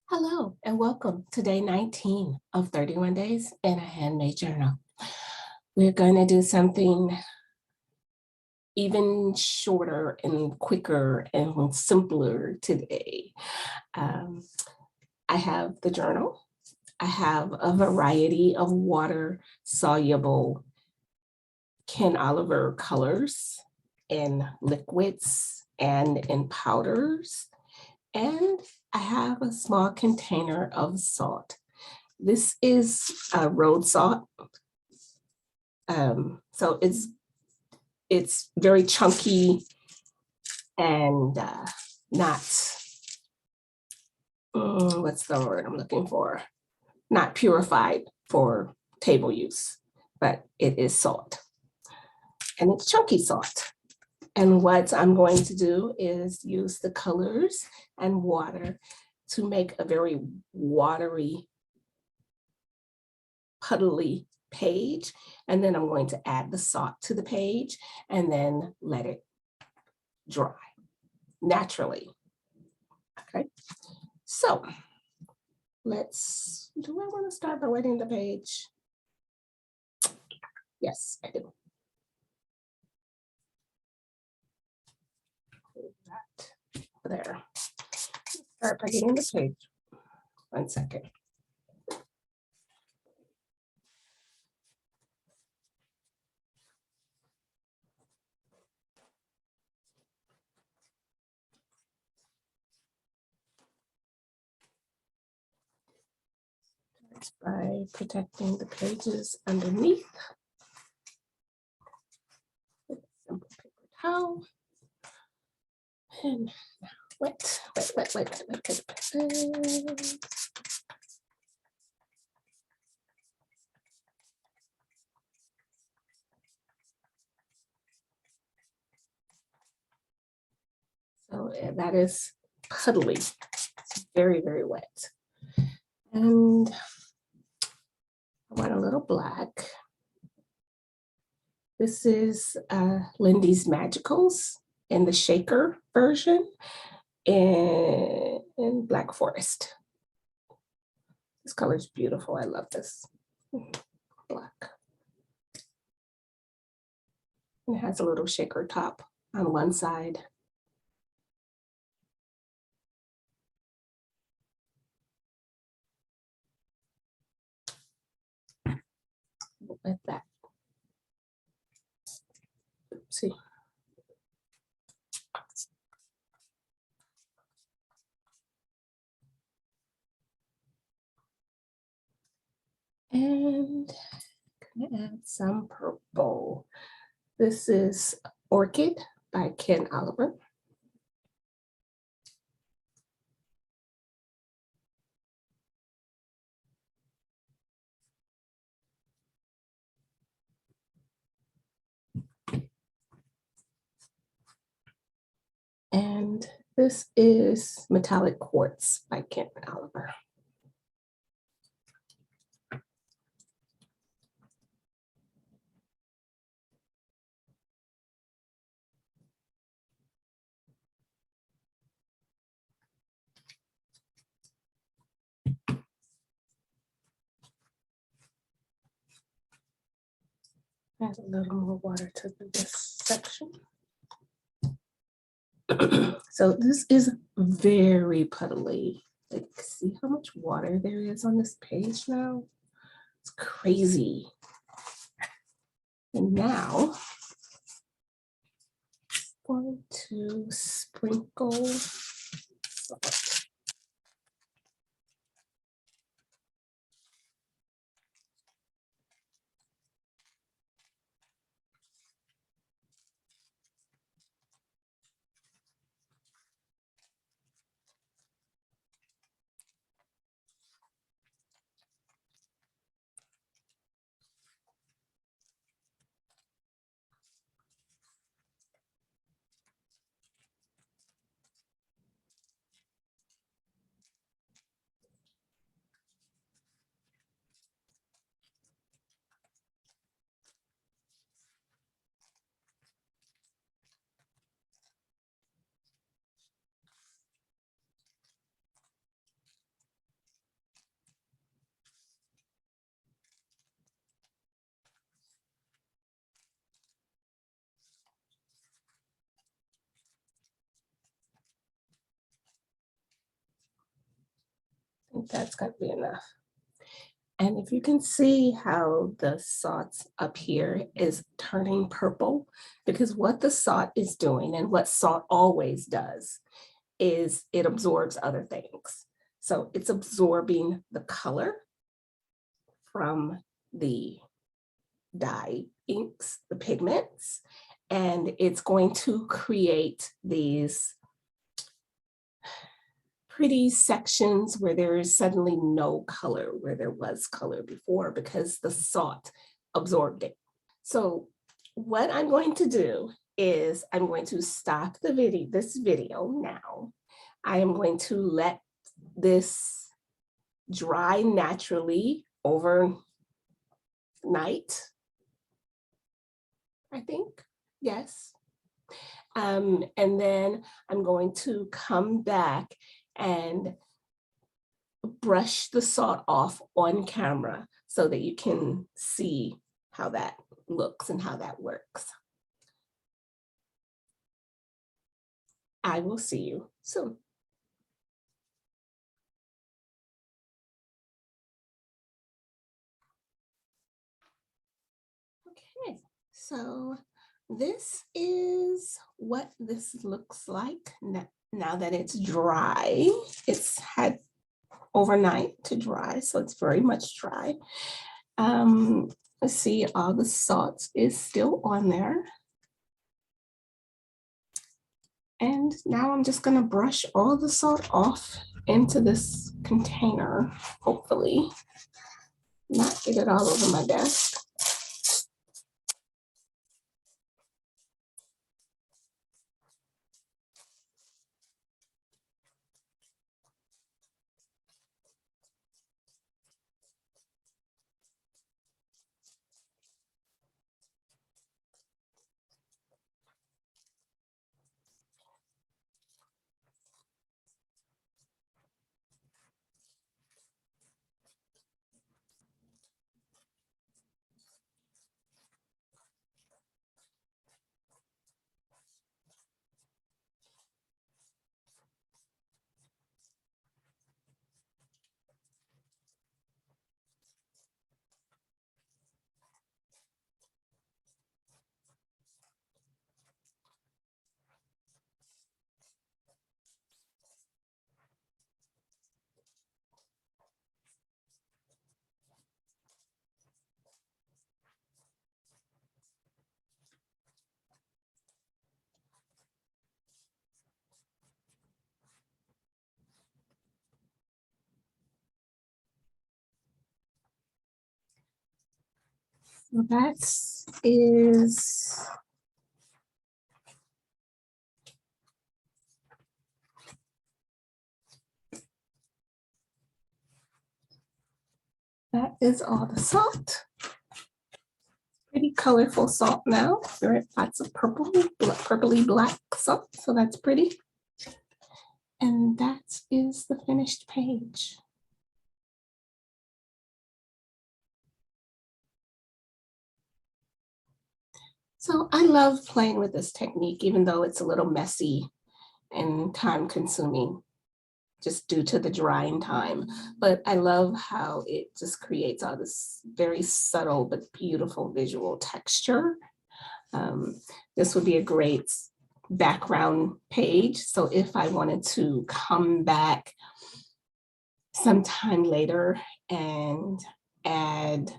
Hello and welcome to day 19 of 31 days in a handmade journal. We're going to do something even shorter and quicker and simpler today. I have the journal. I have a variety of water soluble Ken Oliver colors in liquids and in powders. And I have a small container of salt. This is road salt. So it's very chunky and not, what's the word I'm looking for? Not purified for table use, but it is salt. And it's chunky salt. And what I'm going to do is use the colors and water to make a very watery, puddly page. And then I'm going to add the salt to the page and then let it dry naturally. Okay, so do I want to start by wetting the page? Yes, I do. That there. Start by getting the page. 1 second. By protecting the pages underneath. Simple paper towel. And wet. So that is puddly. It's very, very wet. And I want a little black. This is Lindy's Magicals in the shaker version in Black Forest. This color is beautiful. I love this. Black. It has a little shaker top on one side. Like that. See. And I'm gonna add some purple. This is Orchid by Ken Oliver. And this is Metallic Quartz by Ken Oliver. Add a little more water to this section. So this is very puddly. Like, see how much water there is on this page now? It's crazy. And now I'm going to sprinkle salt. think that's gonna be enough. And if you can see how the salt up here is turning purple, because what the salt is doing and what salt always does is it absorbs other things. So it's absorbing the color from the dye inks, the pigments, and it's going to create these pretty sections where there is suddenly no color where there was color before because the salt absorbed it. So what I'm going to do is I'm going to stop this video now. I am going to let this dry naturally overnight, I think, yes. And then I'm going to come back and brush the salt off on camera so that you can see how that looks and how that works. I will see you soon. Okay, so this is what this looks like now that it's dry. It's had overnight to dry, so it's very much dry. Let's see, all the salt is still on there. And now I'm just gonna brush all the salt off into this container, hopefully. Not get it all over my desk. So that is all the salt. Pretty colorful salt now. There are lots of purpley black salt, so that's pretty. And that is the finished page. So I love playing with this technique, even though it's a little messy and time consuming just due to the drying time. But I love how it just creates all this very subtle but beautiful visual texture. This would be a great background page. So if I wanted to come back sometime later and add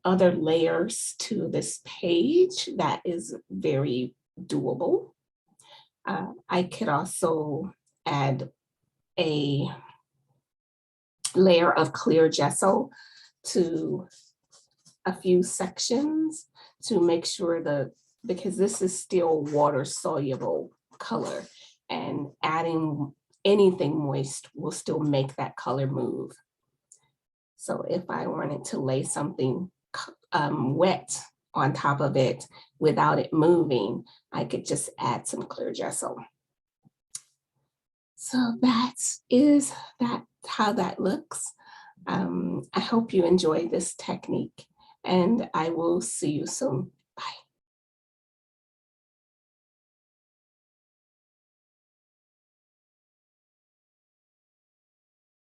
other layers to this page, that is very doable. I could also add a layer of clear gesso to a few sections to make sure because this is still water soluble color, and adding anything moist will still make that color move. So if I wanted to lay something wet on top of it without it moving, I could just add some clear gesso. So that is how that looks. I hope you enjoy this technique, and I will see you soon.